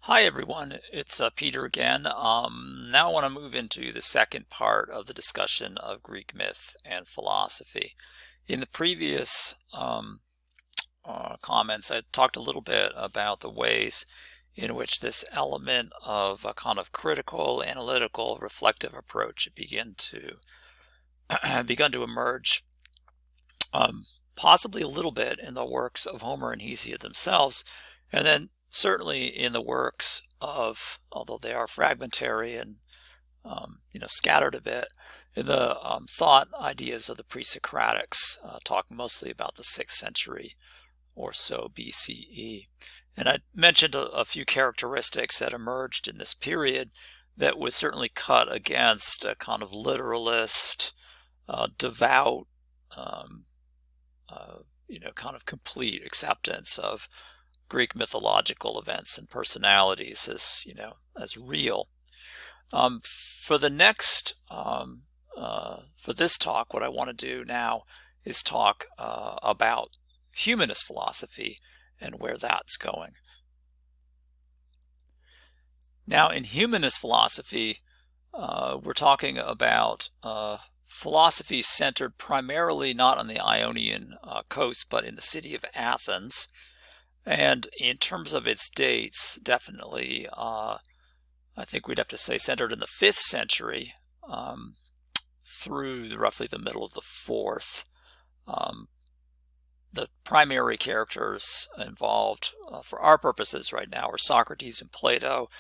Hi everyone, it's Peter again. Now I want to move into the second part of the discussion of Greek myth and philosophy. In the previous comments, I talked a little bit about the ways in which this element of a kind of critical, analytical, reflective approach began to emerge, possibly a little bit in the works of Homer and Hesiod themselves, and then certainly in the works of, although they are fragmentary and scattered a bit, in the thought ideas of the pre-Socratics, talking mostly about the 6th century or so BCE. And I mentioned a few characteristics that emerged in this period that would certainly cut against a kind of literalist, devout, kind of complete acceptance of Greek mythological events and personalities as real. For the next, for this talk, what I want to do now is talk about humanist philosophy and where that's going. Now, in humanist philosophy, we're talking about philosophy centered primarily not on the Ionian coast, but in the city of Athens. And in terms of its dates, definitely, I think we'd have to say centered in the 5th century through roughly the middle of the 4th. The primary characters involved for our purposes right now are Socrates and Plato.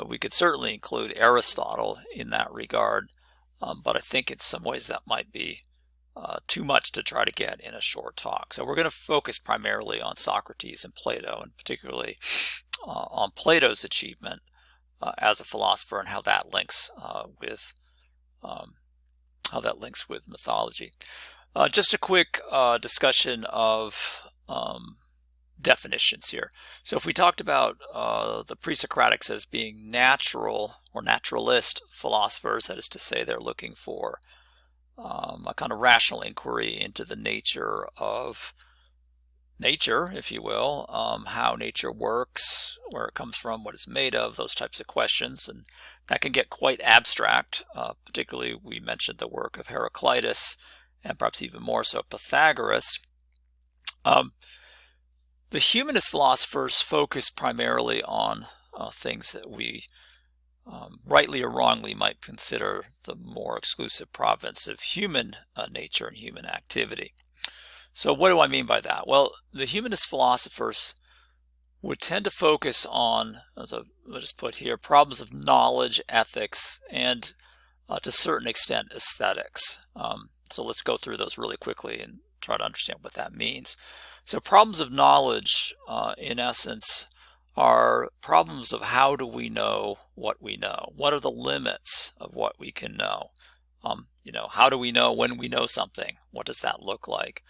We could certainly include Aristotle in that regard, but I think in some ways that might be too much to try to get in a short talk. So we're going to focus primarily on Socrates and Plato, and particularly on Plato's achievement as a philosopher and how that links with mythology. Just a quick discussion of definitions here. So if we talked about the pre-Socratics as being natural or naturalist philosophers, that is to say they're looking for a kind of rational inquiry into the nature of nature, if you will, how nature works, where it comes from, what it's made of, those types of questions. And that can get quite abstract. Particularly, we mentioned the work of Heraclitus and perhaps even more so Pythagoras. The humanist philosophers focus primarily on things that we rightly or wrongly might consider the more exclusive province of human nature and human activity. So what do I mean by that? Well, the humanist philosophers would tend to focus on, as I'll just put here, problems of knowledge, ethics, and to a certain extent aesthetics. So let's go through those really quickly and try to understand what that means. So problems of knowledge, in essence, are problems of how do we know what we know? What are the limits of what we can know? How do we know when we know something? What does that look like?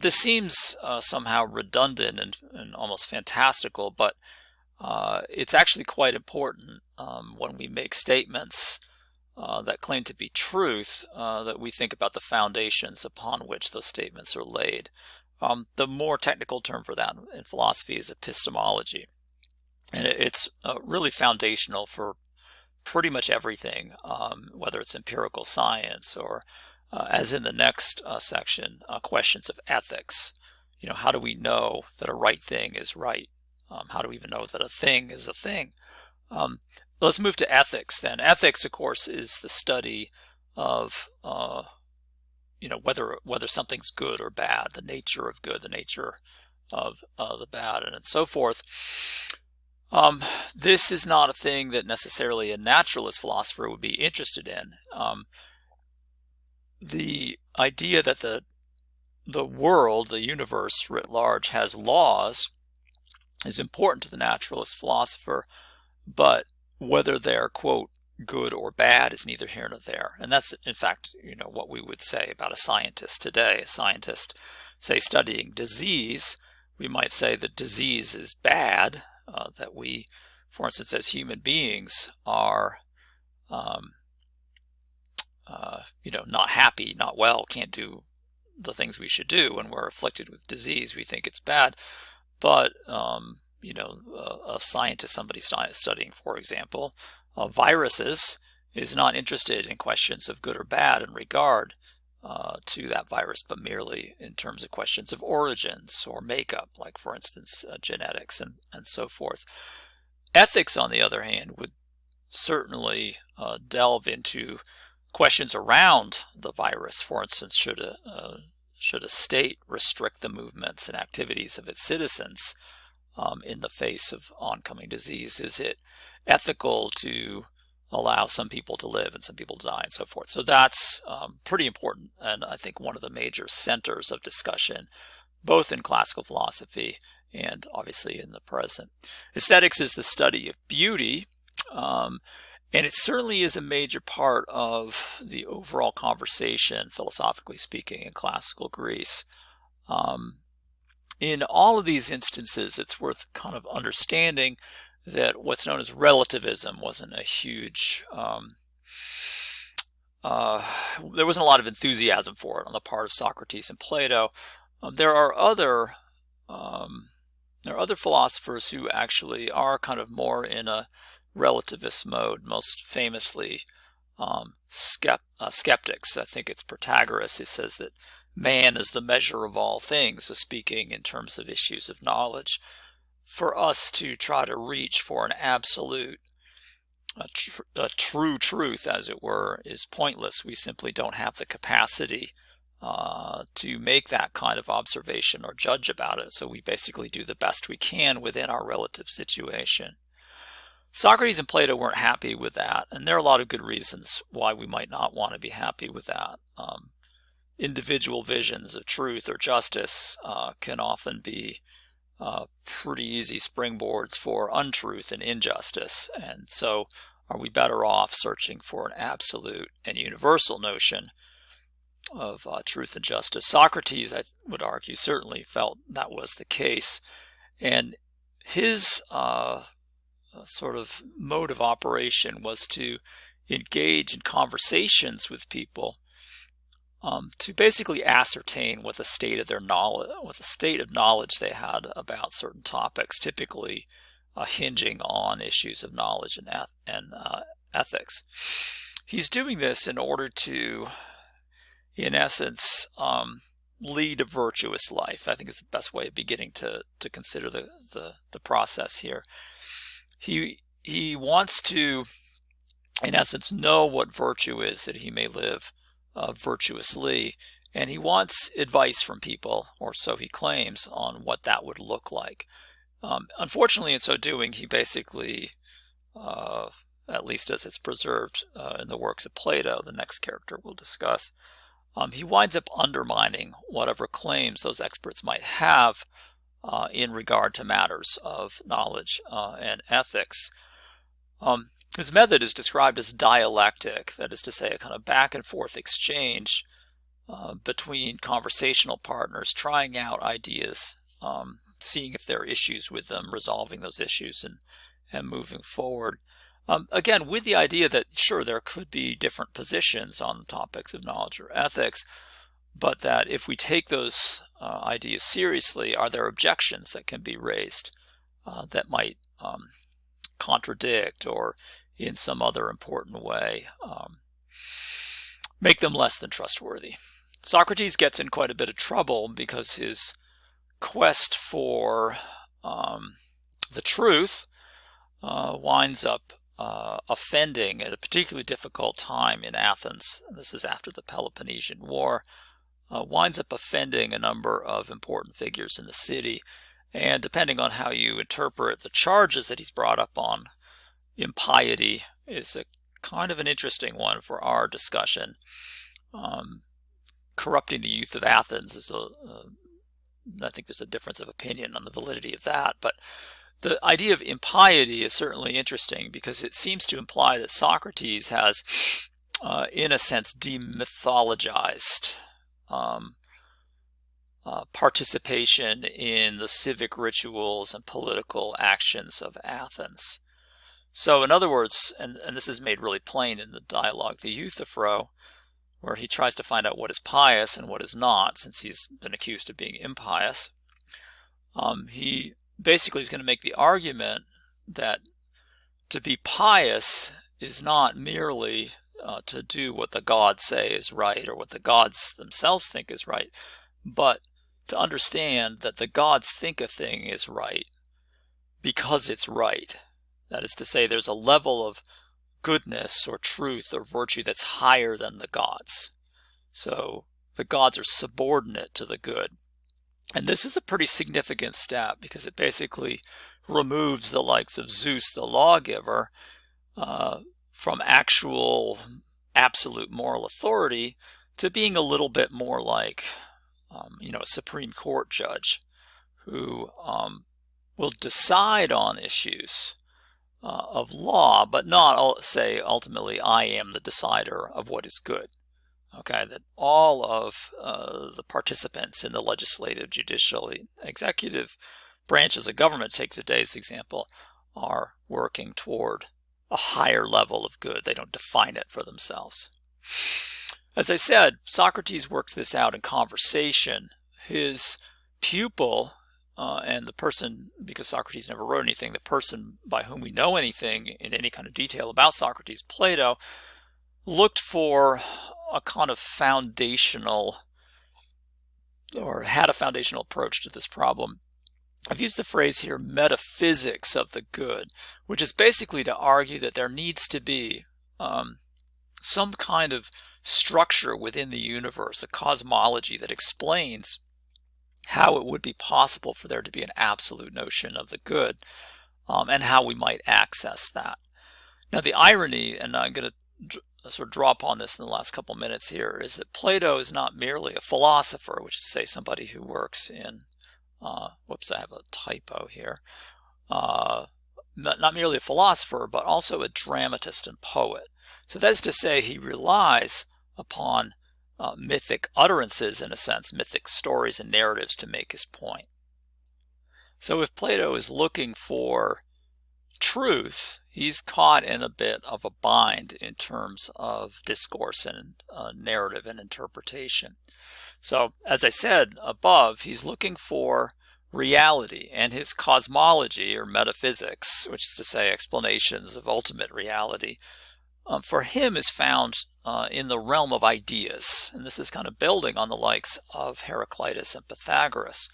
This seems somehow redundant and almost fantastical, but it's actually quite important when we make statements that claim to be truth, that we think about the foundations upon which those statements are laid. The more technical term for that in philosophy is epistemology. And it's really foundational for pretty much everything, whether it's empirical science or, as in the next section, questions of ethics. How do we know that a right thing is right? How do we even know that a thing is a thing? Let's move to ethics then. Ethics, of course, is the study of whether something's good or bad, the nature of good, the nature of the bad, and so forth. This is not a thing that necessarily a naturalist philosopher would be interested in. The idea that the world, the universe writ large, has laws is important to the naturalist philosopher, but whether they're, quote, good or bad is neither here nor there. And that's, in fact, what we would say about a scientist today. A scientist, say, studying disease, we might say that disease is bad, that we, for instance, as human beings are, not happy, not well, can't do the things we should do when we're afflicted with disease. We think it's bad. But a scientist, somebody studying, for example, viruses, is not interested in questions of good or bad in regard to that virus, but merely in terms of questions of origins or makeup, like, for instance, genetics and so forth. Ethics, on the other hand, would certainly delve into questions around the virus. For instance, should a state restrict the movements and activities of its citizens in the face of oncoming disease? Is it ethical to allow some people to live and some people to die, and so forth? So that's pretty important, and I think one of the major centers of discussion, both in classical philosophy and obviously in the present. Aesthetics is the study of beauty, and it certainly is a major part of the overall conversation, philosophically speaking, in classical Greece. In all of these instances, it's worth kind of understanding that what's known as relativism wasn't a huge, there wasn't a lot of enthusiasm for it on the part of Socrates and Plato. There are other philosophers who actually are kind of more in a relativist mode, most famously skeptics. I think it's Protagoras who says that man is the measure of all things, so speaking in terms of issues of knowledge. For us to try to reach for an absolute, a true truth, as it were, is pointless. We simply don't have the capacity to make that kind of observation or judge about it, so we basically do the best we can within our relative situation. Socrates and Plato weren't happy with that, and there are a lot of good reasons why we might not want to be happy with that. Individual visions of truth or justice can often be pretty easy springboards for untruth and injustice, and so are we better off searching for an absolute and universal notion of truth and justice? Socrates, I would argue, certainly felt that was the case, and his sort of mode of operation was to engage in conversations with people to basically ascertain what the state of their knowledge, what the state of knowledge they had about certain topics, typically hinging on issues of knowledge and ethics. He's doing this in order to, in essence, lead a virtuous life. I think it's the best way of beginning to consider the process here. He wants to, in essence, know what virtue is, that he may live virtuously, and he wants advice from people, or so he claims, on what that would look like. Unfortunately, in so doing, he basically, at least as it's preserved in the works of Plato, the next character we'll discuss, he winds up undermining whatever claims those experts might have in regard to matters of knowledge and ethics. His method is described as dialectic, that is to say, a kind of back and forth exchange between conversational partners, trying out ideas, seeing if there are issues with them, resolving those issues, and moving forward. Again, with the idea that, sure, there could be different positions on topics of knowledge or ethics, but that if we take those ideas seriously, are there objections that can be raised that might contradict or in some other important way make them less than trustworthy? Socrates gets in quite a bit of trouble because his quest for the truth winds up offending at a particularly difficult time in Athens. This is after the Peloponnesian War. Winds up offending a number of important figures in the city, and depending on how you interpret the charges that he's brought up on, impiety is a kind of an interesting one for our discussion. Corrupting the youth of Athens is I think there's a difference of opinion on the validity of that, but the idea of impiety is certainly interesting because it seems to imply that Socrates has, in a sense, demythologized participation in the civic rituals and political actions of Athens. So in other words, and this is made really plain in the dialogue, the Euthyphro, where he tries to find out what is pious and what is not, since he's been accused of being impious, he basically is going to make the argument that to be pious is not merely to do what the gods say is right or what the gods themselves think is right, but to understand that the gods think a thing is right because it's right. That is to say, there's a level of goodness or truth or virtue that's higher than the gods. So the gods are subordinate to the good. And this is a pretty significant step because it basically removes the likes of Zeus, the lawgiver, from actual absolute moral authority to being a little bit more like, a Supreme Court judge who will decide on issues of law, but not say ultimately, I am the decider of what is good. Okay, that all of the participants in the legislative, judicial, executive branches of government, take today's example, are working toward a higher level of good. They don't define it for themselves. As I said, Socrates works this out in conversation. His pupil and the person, because Socrates never wrote anything, the person by whom we know anything in any kind of detail about Socrates, Plato, looked for a kind of foundational, or had a foundational approach to this problem. I've used the phrase here, metaphysics of the good, which is basically to argue that there needs to be some kind of structure within the universe, a cosmology that explains how it would be possible for there to be an absolute notion of the good, and how we might access that. Now the irony, and I'm going to sort of draw upon this in the last couple minutes here, is that Plato is not merely a philosopher, which is to say somebody who works in, whoops, I have a typo here, not merely a philosopher, but also a dramatist and poet. So that is to say, he relies upon mythic utterances, in a sense, mythic stories and narratives to make his point. So if Plato is looking for truth, he's caught in a bit of a bind in terms of discourse and narrative and interpretation. So as I said above, he's looking for reality, and his cosmology or metaphysics, which is to say explanations of ultimate reality, for him is found in the realm of ideas. And this is kind of building on the likes of Heraclitus and Pythagoras.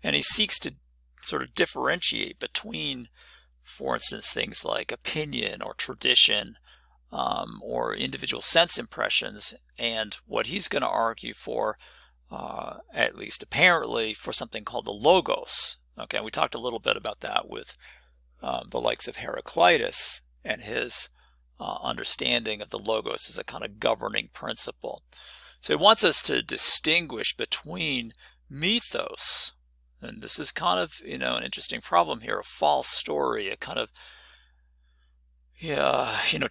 And he seeks to sort of differentiate between, for instance, things like opinion or tradition or individual sense impressions, and what he's going to argue for, at least apparently, for something called the logos. Okay, we talked a little bit about that with the likes of Heraclitus and his understanding of the logos as a kind of governing principle. So he wants us to distinguish between mythos, and this is kind of, an interesting problem here, a false story, a kind of,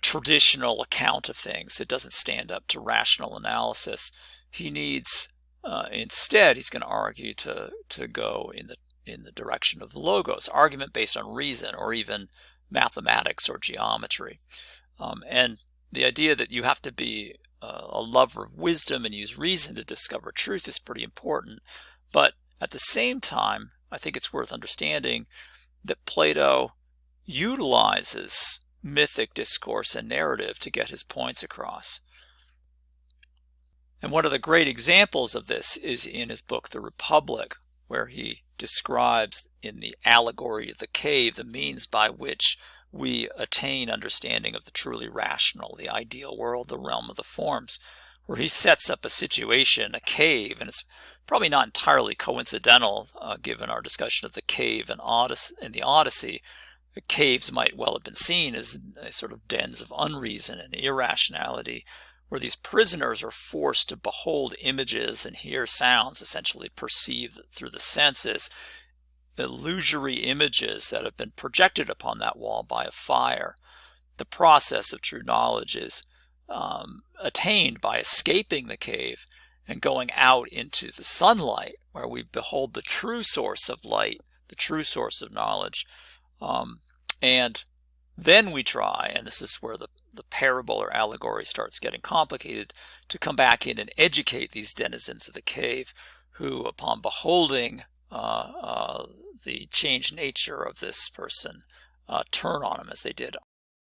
traditional account of things. It doesn't stand up to rational analysis. He needs, instead, he's going to argue to go in the direction of logos, argument based on reason, or even mathematics or geometry. And the idea that you have to be a lover of wisdom and use reason to discover truth is pretty important. But at the same time, I think it's worth understanding that Plato utilizes mythic discourse and narrative to get his points across. And one of the great examples of this is in his book, The Republic, where he describes in the allegory of the cave the means by which we attain understanding of the truly rational, the ideal world, the realm of the forms, where he sets up a situation, a cave, and it's probably not entirely coincidental, given our discussion of the cave in the Odyssey. The caves might well have been seen as sort of dens of unreason and irrationality, where these prisoners are forced to behold images and hear sounds, essentially perceived through the senses, illusory images that have been projected upon that wall by a fire. The process of true knowledge is attained by escaping the cave and going out into the sunlight, where we behold the true source of light, the true source of knowledge. And then we try, and this is where the parable or allegory starts getting complicated, to come back in and educate these denizens of the cave, who, upon beholding the changed nature of this person turn on him as they did